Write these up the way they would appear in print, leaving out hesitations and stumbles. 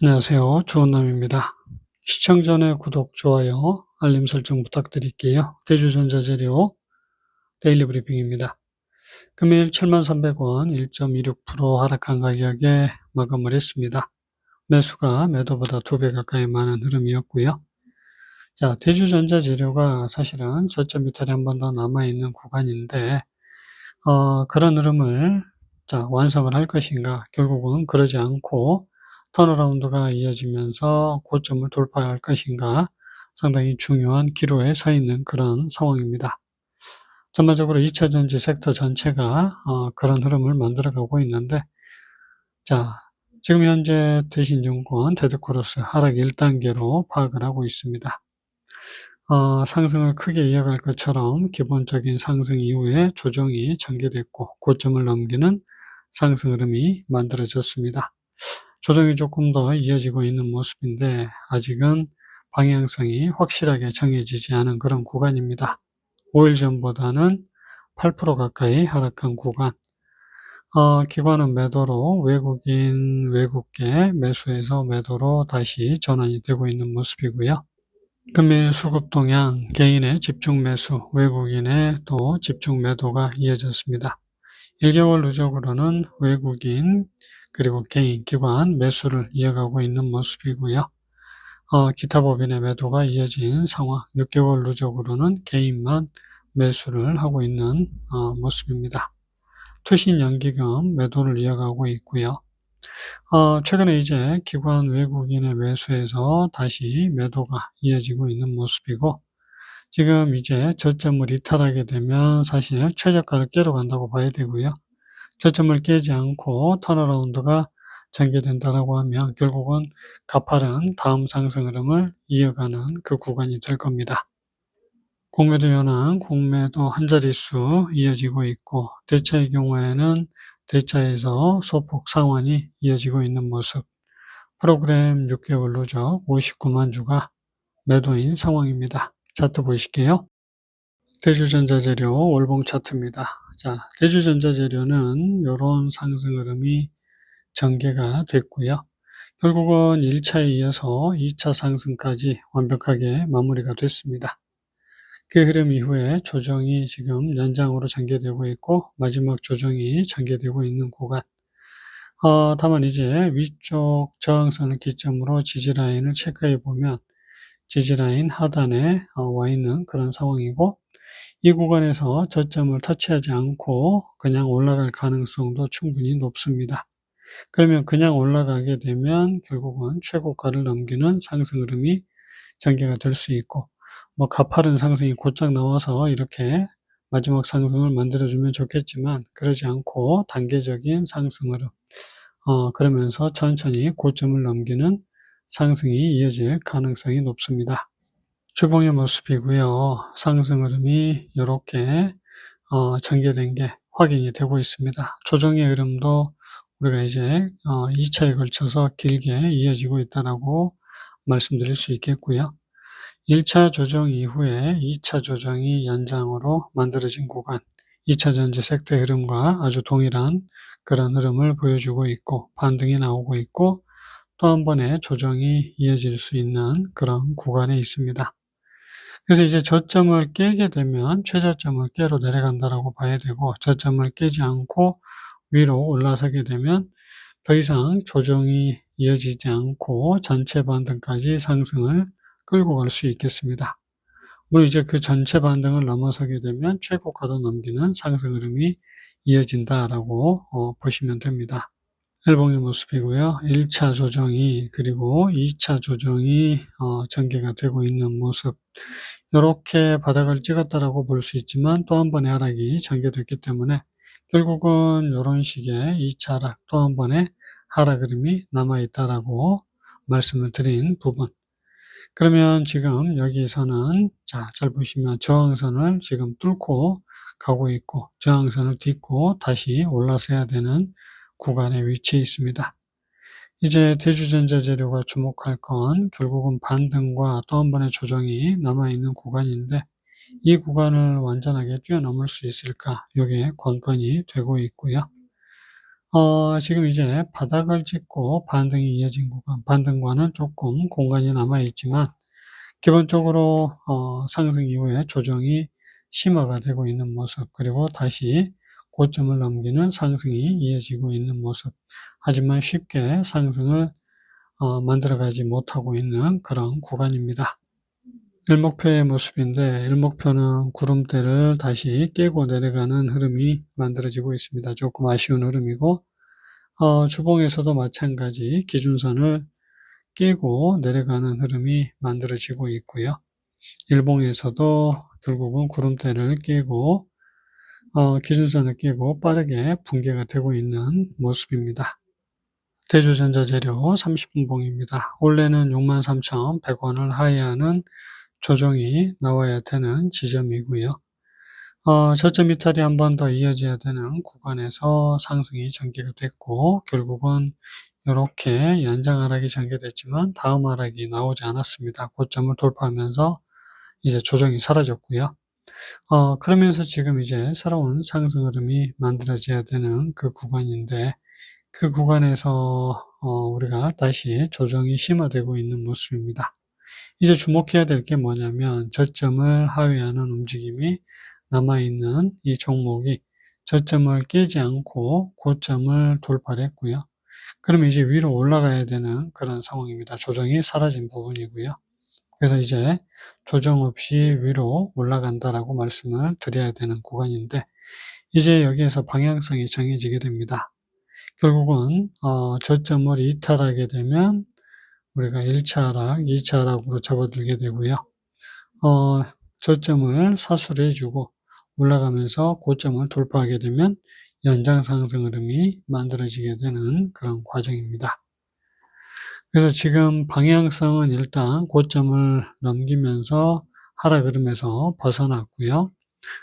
안녕하세요. 주원남입니다. 시청 전에 구독, 좋아요, 알림 설정 부탁드릴게요. 대주전자재료 데일리 브리핑입니다. 금일 73,300원 1.26% 하락한 가격에 마감을 했습니다. 매수가 매도보다 2배 가까이 많은 흐름이었고요. 자, 대주전자재료가 사실은 저점 이탈이 한 번 더 남아있는 구간인데 그런 흐름을 완성을 할 것인가, 결국은 그러지 않고 턴어라운드가 이어지면서 고점을 돌파할 것인가, 상당히 중요한 기로에 서 있는 그런 상황입니다. 전반적으로 2차 전지 섹터 전체가 그런 흐름을 만들어가고 있는데, 지금 현재 대신증권 데드크로스 하락 1단계로 파악을 하고 있습니다. 상승을 크게 이어갈 것처럼 기본적인 상승 이후에 조정이 전개됐고 고점을 넘기는 상승 흐름이 만들어졌습니다. 조정이 조금 더 이어지고 있는 모습인데 아직은 방향성이 확실하게 정해지지 않은 그런 구간입니다. 5일 전보다는 8% 가까이 하락한 구간. 기관은 매도로 외국계 매수해서 매도로 다시 전환이 되고 있는 모습이고요. 금일 수급 동향, 개인의 집중 매수, 외국인의 또 집중 매도가 이어졌습니다. 1개월 누적으로는 외국인 그리고 개인, 기관 매수를 이어가고 있는 모습이고요. 기타 법인의 매도가 이어진 상황, 6개월 누적으로는 개인만 매수를 하고 있는 모습입니다. 투신연기금 매도를 이어가고 있고요. 최근에 이제 기관 외국인의 매수에서 다시 매도가 이어지고 있는 모습이고, 지금 이제 저점을 이탈하게 되면 사실 최저가를 깨러 간다고 봐야 되고요. 저점을 깨지 않고 턴어라운드가 전개된다라고 하면 결국은 가파른 다음 상승 흐름을 이어가는 그 구간이 될 겁니다. 공매도 현황, 공매도 한 자릿수 이어지고 있고, 대차의 경우에는 대차에서 소폭 상환이 이어지고 있는 모습. 프로그램 6개월 누적 59만 주가 매도인 상황입니다. 차트 보실게요. 대주전자재료 월봉 차트입니다. 대주전자재료는 이런 상승 흐름이 전개가 됐고요. 결국은 1차에 이어서 2차 상승까지 완벽하게 마무리가 됐습니다. 그 흐름 이후에 조정이 지금 연장으로 전개되고 있고 마지막 조정이 전개되고 있는 구간. 다만 이제 위쪽 저항선을 기점으로 지지라인을 체크해 보면 지지라인 하단에 와 있는 그런 상황이고, 이 구간에서 저점을 터치하지 않고 그냥 올라갈 가능성도 충분히 높습니다. 그러면 그냥 올라가게 되면 결국은 최고가를 넘기는 상승 흐름이 전개가 될 수 있고, 가파른 상승이 곧장 나와서 이렇게 마지막 상승을 만들어주면 좋겠지만 그러지 않고 단계적인 상승 흐름, 그러면서 천천히 고점을 넘기는 상승이 이어질 가능성이 높습니다. 주봉의 모습이고요. 상승 흐름이 이렇게 전개된 게 확인이 되고 있습니다. 조정의 흐름도 우리가 이제 2차에 걸쳐서 길게 이어지고 있다라고 말씀드릴 수 있겠고요. 1차 조정 이후에 2차 조정이 연장으로 만들어진 구간, 2차 전지 섹터의 흐름과 아주 동일한 그런 흐름을 보여주고 있고 반등이 나오고 있고 또 한 번의 조정이 이어질 수 있는 그런 구간에 있습니다. 그래서 이제 저점을 깨게 되면 최저점을 깨러 내려간다라고 봐야 되고, 저점을 깨지 않고 위로 올라서게 되면 더 이상 조정이 이어지지 않고 전체 반등까지 상승을 끌고 갈 수 있겠습니다. 물론 이제 그 전체 반등을 넘어서게 되면 최고가도 넘기는 상승 흐름이 이어진다라고 보시면 됩니다. 일봉의 모습이고요. 1차 조정이 그리고 2차 조정이 전개가 되고 있는 모습. 이렇게 바닥을 찍었다라고 볼 수 있지만 또 한 번의 하락이 전개됐기 때문에 결국은 이런 식의 2차 하락, 또 한 번의 하락 흐름이 남아있다라고 말씀을 드린 부분. 그러면 지금 여기서는 잘 보시면 저항선을 지금 뚫고 가고 있고 저항선을 딛고 다시 올라서야 되는 구간에 위치해 있습니다. 이제 대주전자재료가 주목할 건 결국은 반등과 또 한 번의 조정이 남아있는 구간인데 이 구간을 완전하게 뛰어넘을 수 있을까? 이게 관건이 되고 있고요. 지금 이제 바닥을 찍고 반등이 이어진 구간, 반등과는 조금 공간이 남아 있지만 기본적으로 상승 이후에 조정이 심화가 되고 있는 모습, 그리고 다시 고점을 넘기는 상승이 이어지고 있는 모습. 하지만 쉽게 상승을 만들어가지 못하고 있는 그런 구간입니다. 일목표의 모습인데, 일목표는 구름대를 다시 깨고 내려가는 흐름이 만들어지고 있습니다. 조금 아쉬운 흐름이고, 주봉에서도 마찬가지 기준선을 깨고 내려가는 흐름이 만들어지고 있고요. 일봉에서도 결국은 구름대를 깨고 기준선을 깨고 빠르게 붕괴가 되고 있는 모습입니다. 대주전자재료 30분 봉입니다. 원래는 63,100원을 하회하는 조정이 나와야 되는 지점이고요. 저점 이탈이 한 번 더 이어져야 되는 구간에서 상승이 전개가 됐고, 결국은 이렇게 연장 하락이 전개됐지만 다음 하락이 나오지 않았습니다. 고점을 돌파하면서 이제 조정이 사라졌고요. 그러면서 지금 이제 새로운 상승 흐름이 만들어져야 되는 그 구간인데, 그 구간에서 우리가 다시 조정이 심화되고 있는 모습입니다. 이제 주목해야 될 게 뭐냐면, 저점을 하회하는 움직임이 남아있는 이 종목이 저점을 깨지 않고 고점을 돌파를 했고요. 그러면 이제 위로 올라가야 되는 그런 상황입니다. 조정이 사라진 부분이고요. 그래서 이제 조정 없이 위로 올라간다라고 말씀을 드려야 되는 구간인데, 이제 여기에서 방향성이 정해지게 됩니다. 결국은 저점을 이탈하게 되면 우리가 1차 하락, 2차 하락으로 접어들게 되고요. 저점을 사수를 해주고 올라가면서 고점을 돌파하게 되면 연장 상승 흐름이 만들어지게 되는 그런 과정입니다. 그래서 지금 방향성은 일단 고점을 넘기면서 하락 흐름에서 벗어났고요.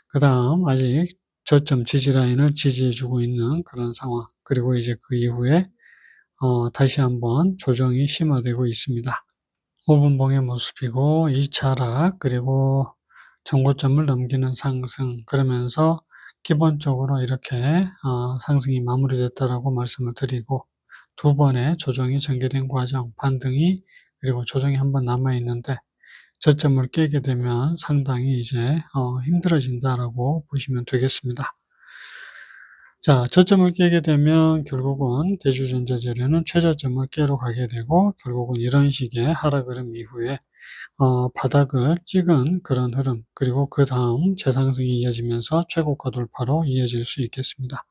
그 다음 아직 저점 지지라인을 지지해주고 있는 그런 상황, 그리고 이제 그 이후에 다시 한번 조정이 심화되고 있습니다. 5분봉의 모습이고 2차 하락, 그리고 전고점을 넘기는 상승, 그러면서 기본적으로 이렇게 상승이 마무리됐다라고 말씀을 드리고, 두 번의 조정이 전개된 과정, 반등이, 그리고 조정이 한 번 남아 있는데 저점을 깨게 되면 상당히 이제 힘들어진다라고 보시면 되겠습니다. 자, 저점을 깨게 되면 결국은 대주전자재료는 최저점을 깨러 가게 되고, 결국은 이런 식의 하락 흐름 이후에 바닥을 찍은 그런 흐름, 그리고 그 다음 재상승이 이어지면서 최고가 돌파로 이어질 수 있겠습니다.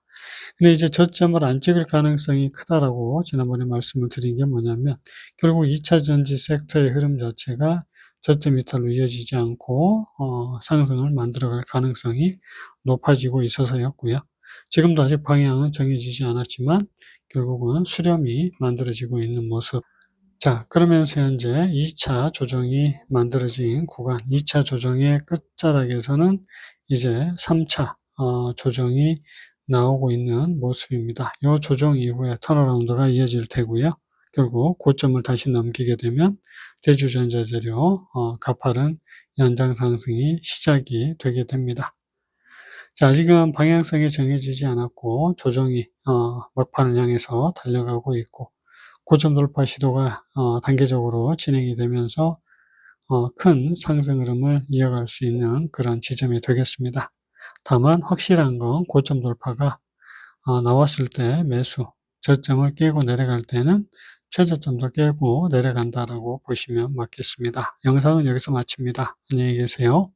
근데 이제 저점을 안 찍을 가능성이 크다라고 지난번에 말씀을 드린 게 뭐냐면, 결국 2차 전지 섹터의 흐름 자체가 저점 이탈로 이어지지 않고 상승을 만들어갈 가능성이 높아지고 있어서였고요. 지금도 아직 방향은 정해지지 않았지만 결국은 수렴이 만들어지고 있는 모습. 자, 그러면서 현재 2차 조정이 만들어진 구간, 2차 조정의 끝자락에서는 이제 3차 조정이 나오고 있는 모습입니다. 이 조정 이후에 턴어라운드가 이어질 테고요. 결국 고점을 다시 넘기게 되면 대주전자재료 가파른 연장 상승이 시작이 되게 됩니다. 자, 아직은 방향성이 정해지지 않았고 조정이 막판을 향해서 달려가고 있고, 고점 돌파 시도가 단계적으로 진행이 되면서 큰 상승 흐름을 이어갈 수 있는 그런 지점이 되겠습니다. 다만 확실한 건 고점 돌파가 나왔을 때 매수, 저점을 깨고 내려갈 때는 최저점도 깨고 내려간다라고 보시면 맞겠습니다. 영상은 여기서 마칩니다. 안녕히 계세요.